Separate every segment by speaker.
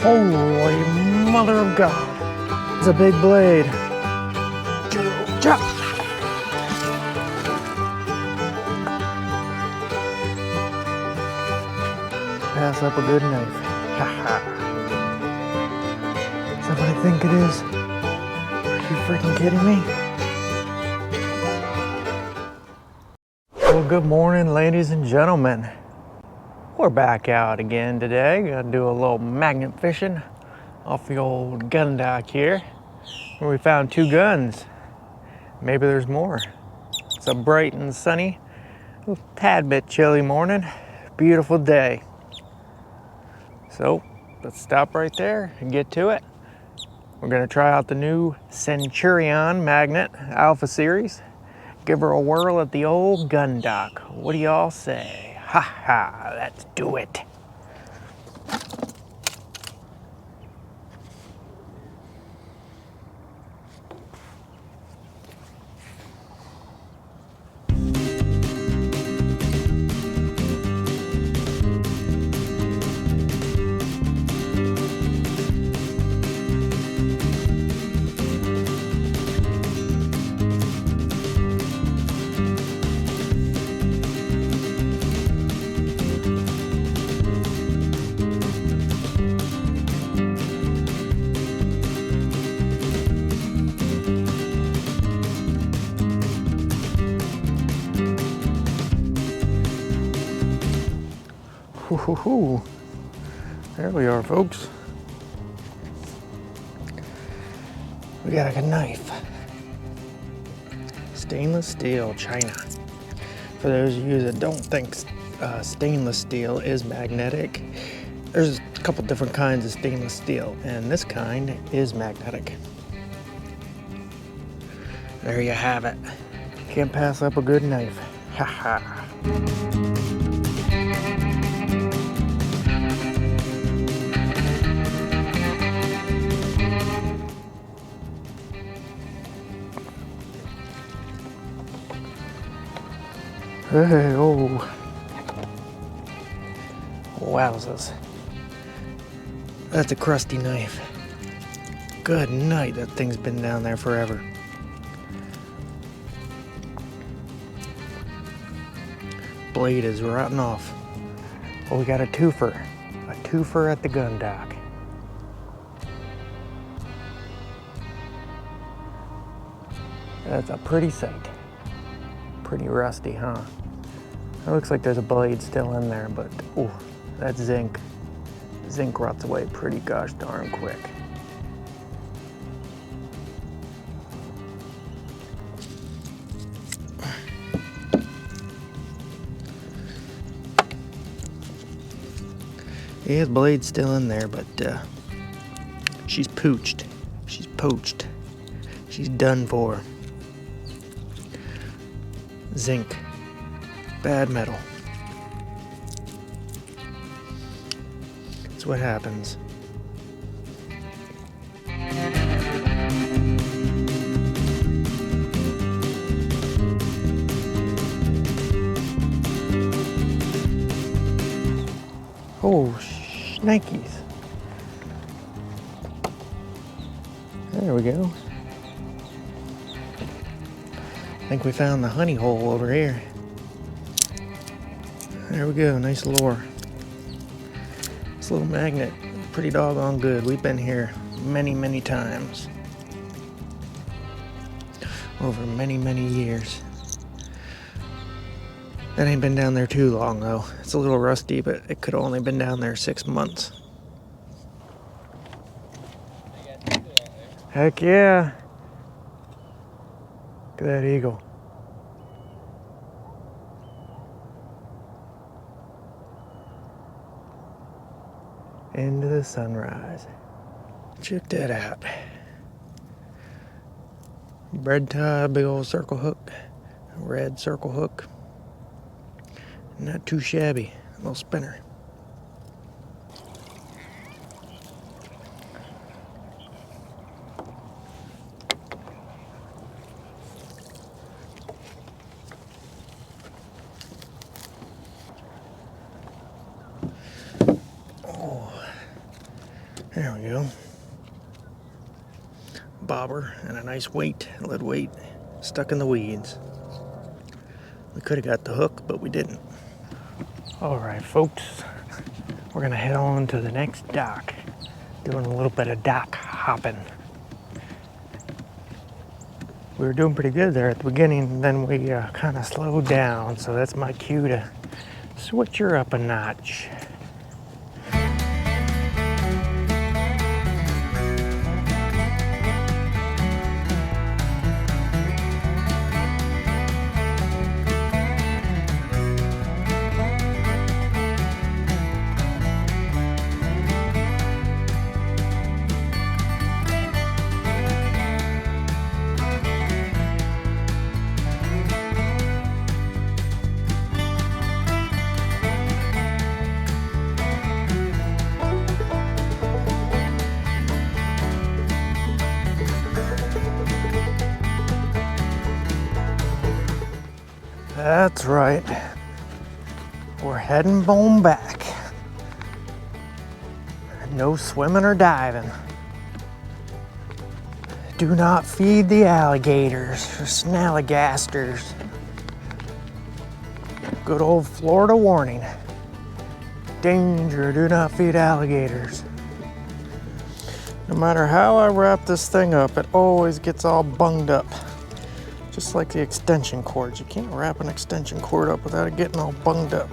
Speaker 1: Holy mother of God. It's a big blade. Chop. Pass up a good knife. Ha ha. Is that what I think it is? Are you freaking kidding me? Well, good morning, ladies and gentlemen. We're back out again today. Gonna do a little magnet fishing off the old gun dock here, where we found 2 guns. Maybe there's more. It's a bright and sunny, a tad bit chilly morning. Beautiful day. So let's stop right there and get to it. We're gonna try out the new Centurion magnet Alpha Series. Give her a whirl at the old gun dock. What do y'all say? Ha ha, let's do it. Hoo-hoo-hoo. There we are, folks. We got a knife. Stainless steel, China. For those of you that don't think stainless steel is magnetic, there's a couple different kinds of stainless steel, and this kind is magnetic. There you have it. Can't pass up a good knife. Ha ha. Hey, oh. Wowzers. That's a crusty knife. Good night, that thing's been down there forever. Blade is rotting off. Well, we got a twofer. A twofer at the gun dock. That's a pretty sight. Pretty rusty, huh? It looks like there's a blade still in there, but ooh, that's zinc. Zinc rots away pretty gosh darn quick. Yeah, the blade's still in there, but she's pooched. She's poached. She's done for. Zinc. Bad metal. That's what happens. Oh, shnikes. There we go. I think we found the honey hole over here. There we go, nice lure. This little magnet, pretty doggone good. We've been here many, many times. Over many, many years. That ain't been down there too long though. It's a little rusty, but it could have only been down there 6 months. Heck yeah. Look at that eagle. Into the sunrise. Check that out. Bread tie, big old circle hook. Red circle hook. Not too shabby. A little spinner. go. Bobber and a nice weight, lead weight, stuck in the weeds. We could have got the hook, but we didn't. All right, folks, we're gonna head on to the next dock. Doing a little bit of dock hopping. We were doing pretty good there at the beginning, and then we kind of slowed down, so that's my cue to switch her up a notch. That's right. We're heading home back. No swimming or diving. Do not feed the alligators or snallygasters. Good old Florida warning. Danger, do not feed alligators. No matter how I wrap this thing up, it always gets all bunged up. Just like the extension cords. You can't wrap an extension cord up without it getting all bunged up.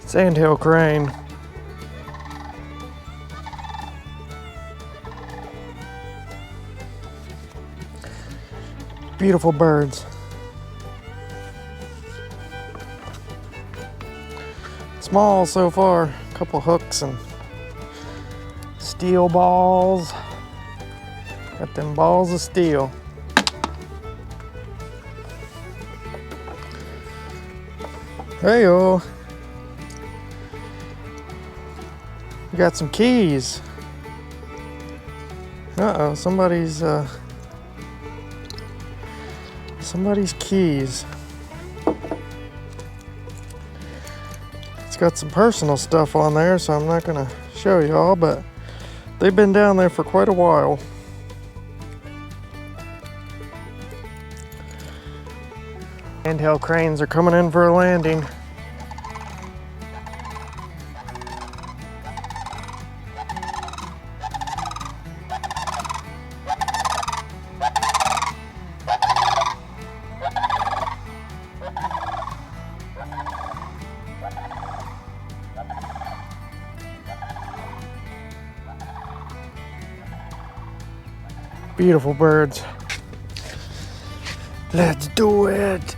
Speaker 1: Sandhill crane. Beautiful birds. Small so far. A couple hooks and steel balls. Got them balls of steel. Hey-o. We got some keys. Uh-oh, somebody's keys. It's got some personal stuff on there, so I'm not gonna show y'all, but they've been down there for quite a while. Handheld cranes are coming in for a landing. Beautiful birds. Let's do it.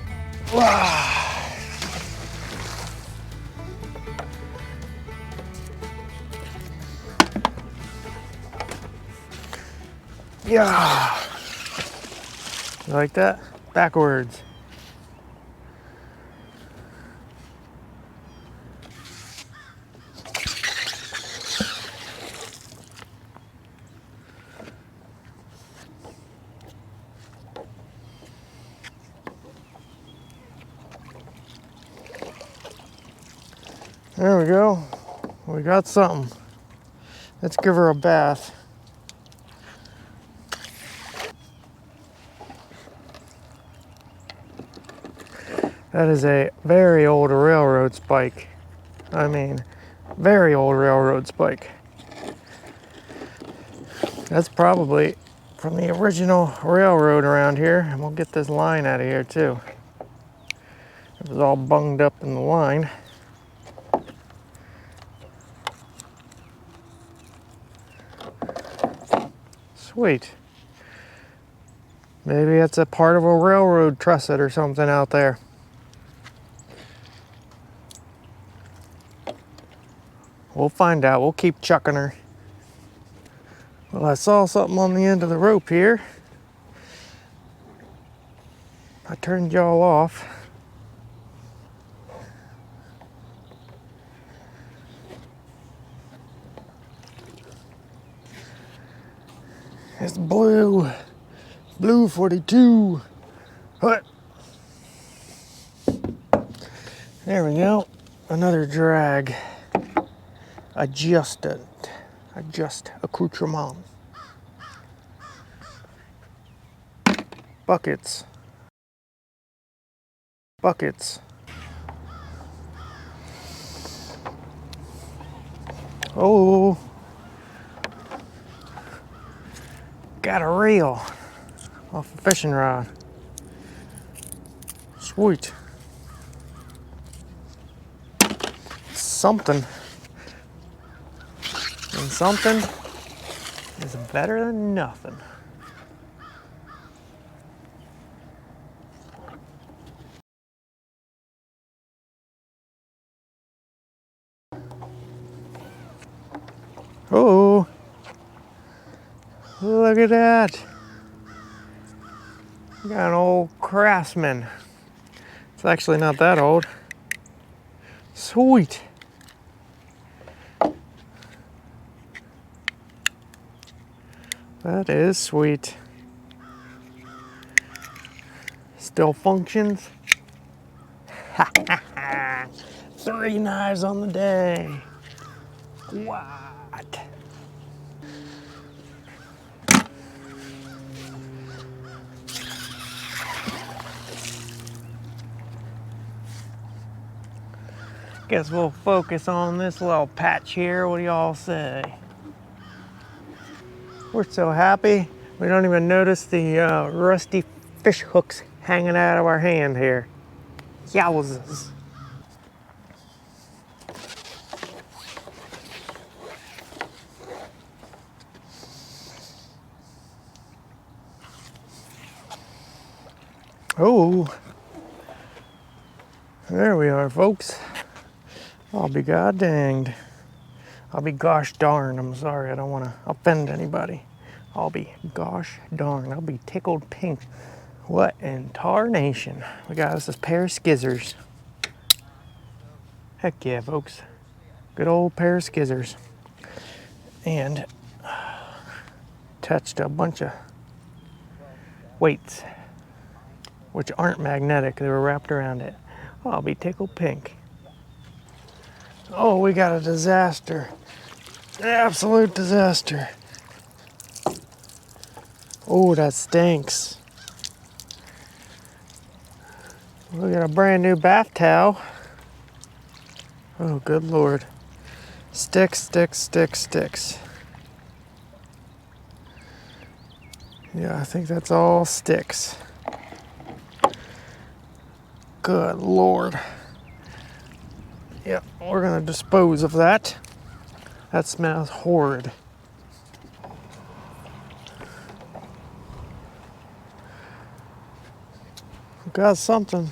Speaker 1: Yeah. You like that? Backwards. There we go. We got something. Let's give her a bath. That is a very old railroad spike. I mean, very old railroad spike. That's probably from the original railroad around here. And we'll get this line out of here too. It was all bunged up in the line. Sweet. Maybe it's a part of a railroad trusset or something out there. We'll find out. We'll keep chucking her. Well, I saw something on the end of the rope here. I turned y'all off. It's blue. Blue 42. What? There we go. Another drag. Adjust accoutrement. Buckets. Buckets. Oh. Got a reel off a fishing rod. Sweet. Something. And something is better than nothing. Oh, look at that. We got an old Craftsman. It's actually not that old. Sweet. That is sweet. Still functions. 3 knives on the day. What? Guess we'll focus on this little patch here. What do y'all say? We're so happy we don't even notice the rusty fish hooks hanging out of our hand here. Yowzers. Oh, there we are, folks. I'll be god danged. I'll be gosh darn. I'm sorry, I don't want to offend anybody. I'll be gosh darn. I'll be tickled pink. What in tarnation? We got us this pair of skizzers. Heck yeah, folks. Good old pair of skizzers. And touched a bunch of weights, which aren't magnetic. They were wrapped around it. Oh, I'll be tickled pink. Oh, we got a disaster. Absolute disaster. Oh, that stinks. We got a brand new bath towel. Oh, good Lord. Sticks, sticks, sticks, sticks. Yeah, I think that's all sticks. Good Lord. Yep, we're gonna dispose of that. That smells horrid. We got something.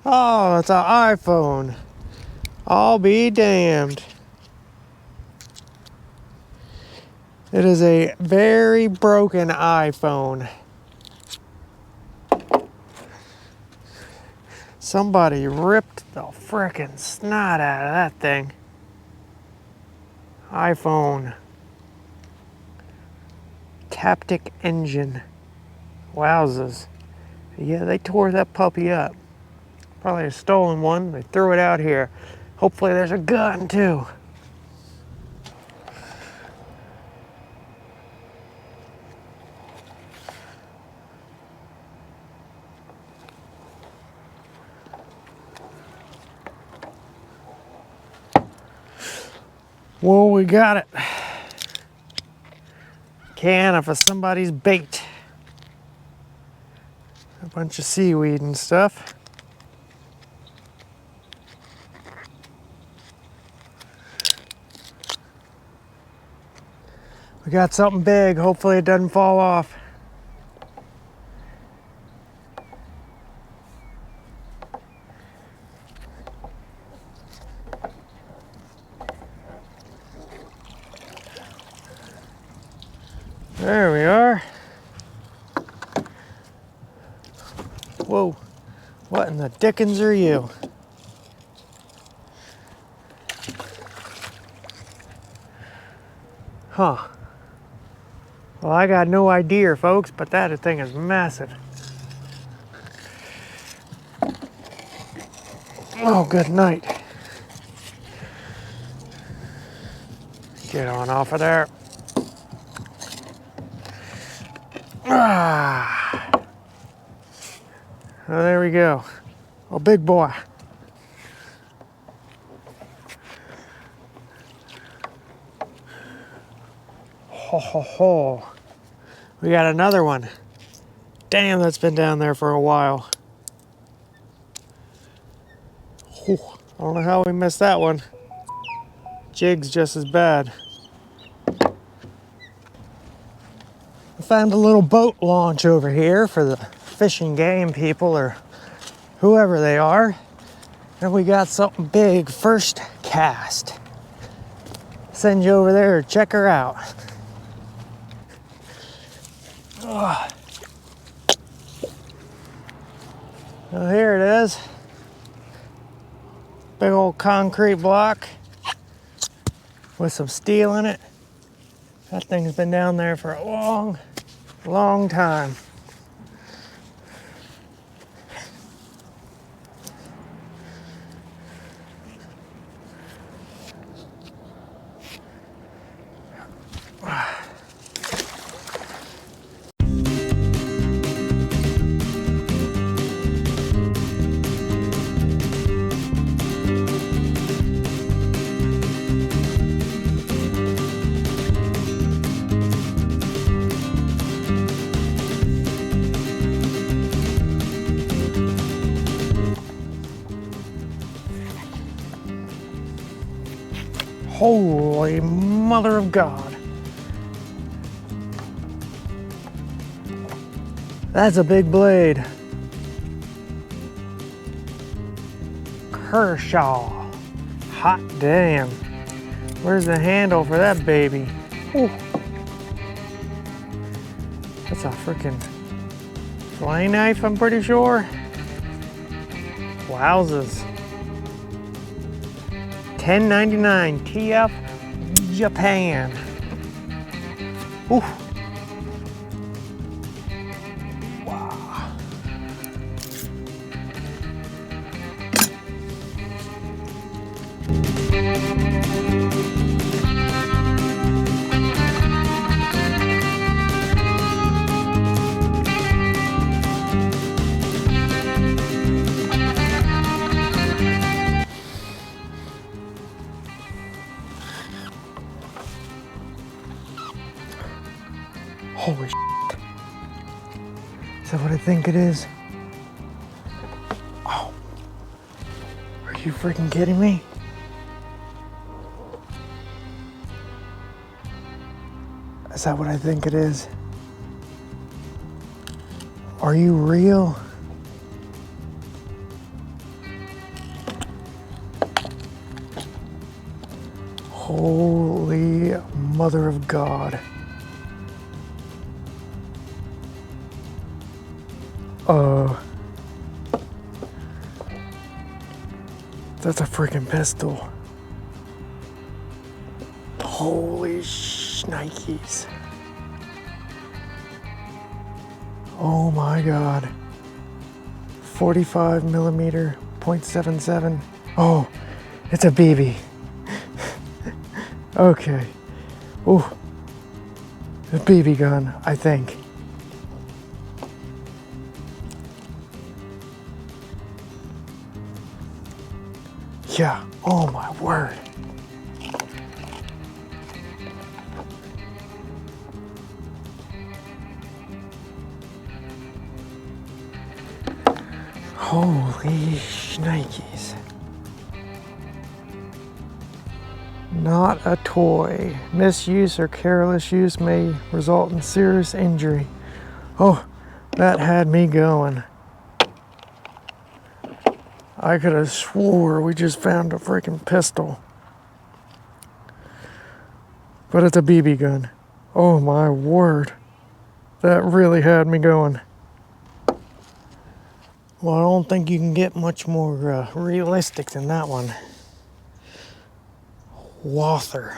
Speaker 1: Oh, it's an iPhone. I'll be damned. It is a very broken iPhone. Somebody ripped the frickin' snot out of that thing. iPhone. Taptic engine. Wowzers. Yeah, they tore that puppy up. Probably a stolen one. They threw it out here. Hopefully there's a gun too. Well, we got it. Can for somebody's bait. A bunch of seaweed and stuff. We got something big. Hopefully it doesn't fall off. There we are. Whoa, what in the dickens are you? Huh. Well, I got no idea, folks, but that thing is massive. Oh, good night. Get on off of there. Ah. Oh, there we go. Oh, big boy. Ho, ho, ho. We got another one. Damn, that's been down there for a while. Whew. I don't know how we missed that one. Jig's just as bad. I found a little boat launch over here for the fishing game people or whoever they are. And we got something big, first cast. Send you over there to check her out. Ugh. Well, here it is. Big old concrete block with some steel in it. That thing's been down there for a long, long time. Holy mother of God. That's a big blade. Kershaw. Hot damn. Where's the handle for that baby? Whew. That's a freaking flying knife, I'm pretty sure. Wowzers. $10.99 TF Japan. Ooh. Wow. Holy shit. Is that what I think it is? Oh. Are you freaking kidding me? Is that what I think it is? Are you real? Holy mother of God. That's a freaking pistol. Holy shnikes. Oh my God. 45 millimeter, .77. Oh, it's a BB. Okay. Ooh. A BB gun, I think. Yeah, oh my word. Holy shnikes. Not a toy. Misuse or careless use may result in serious injury. Oh, that had me going. I could have swore we just found a freaking pistol. But it's a BB gun. Oh my word. That really had me going. Well, I don't think you can get much more realistic than that one. Walther.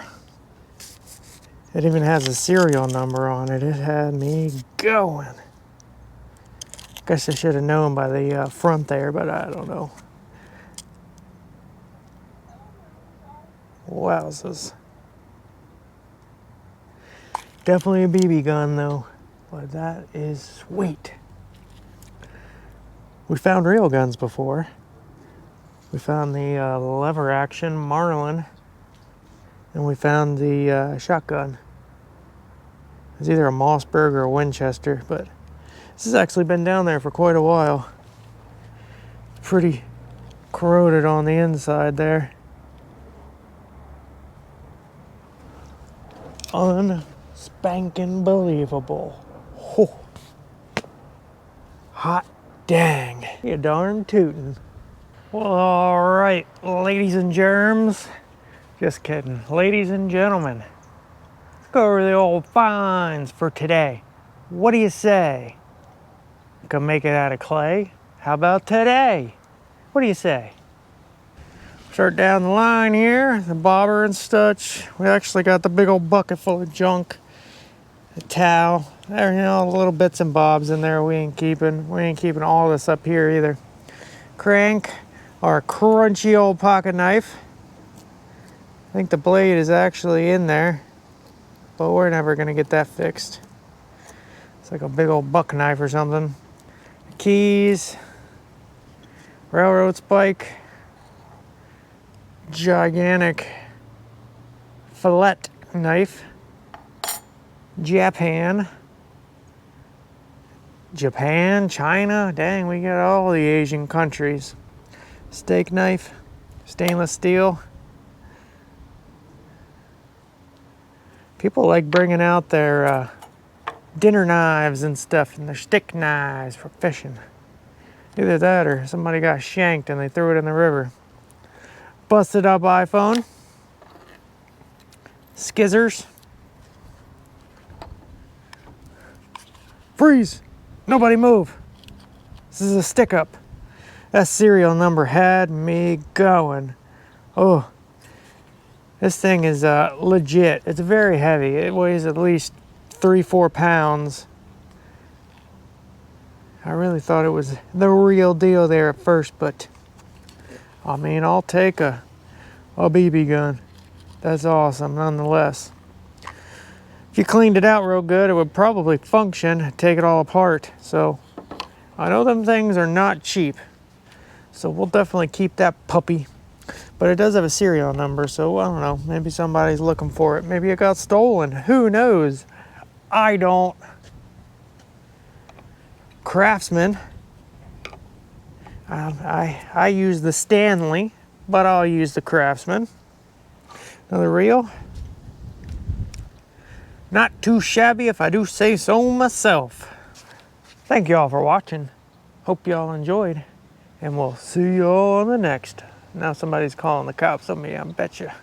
Speaker 1: It even has a serial number on it. It had me going. Guess I should have known by the front there, but I don't know. Wowzers. Definitely a BB gun though, but that is sweet. We found real guns before. We found the lever action Marlin, and we found the shotgun. It's either a Mossberg or a Winchester, but this has actually been down there for quite a while. Pretty corroded on the inside there. Unspanking believable. Oh. Hot dang. You darn tootin'. Well, all right, ladies and germs. Just kidding. Ladies and gentlemen, let's go over the old finds for today. What do you say? Can make it out of clay? How about today? What do you say? Start down the line here, the bobber and such. We actually got the big old bucket full of junk. The towel, there, you know, little bits and bobs in there we ain't keeping. We ain't keeping all this up here either. Crank, our crunchy old pocket knife. I think the blade is actually in there, but we're never gonna get that fixed. It's like a big old buck knife or something. Keys, railroad spike, gigantic fillet knife, Japan, China, dang, we got all the Asian countries. Steak knife, stainless steel. People like bringing out their dinner knives and stuff, and their stick knives for fishing. Either that or somebody got shanked and they threw it in the river. Busted up iPhone. Skizzers. Freeze! Nobody move. This is a stick up. That serial number had me going. Oh, this thing is legit. It's very heavy. It weighs at least 3-4 pounds. I really thought it was the real deal there at first, but I mean, I'll take a BB gun. That's awesome nonetheless. If you cleaned it out real good, it would probably function, take it all apart. So I know them things are not cheap. So we'll definitely keep that puppy. But it does have a serial number, so I don't know. Maybe somebody's looking for it. Maybe it got stolen. Who knows? I don't. Craftsman. I use the Stanley, but I'll use the Craftsman. Another reel. Not too shabby if I do say so myself. Thank y'all for watching. Hope y'all enjoyed. And we'll see y'all on the next. Now somebody's calling the cops on me, I betcha.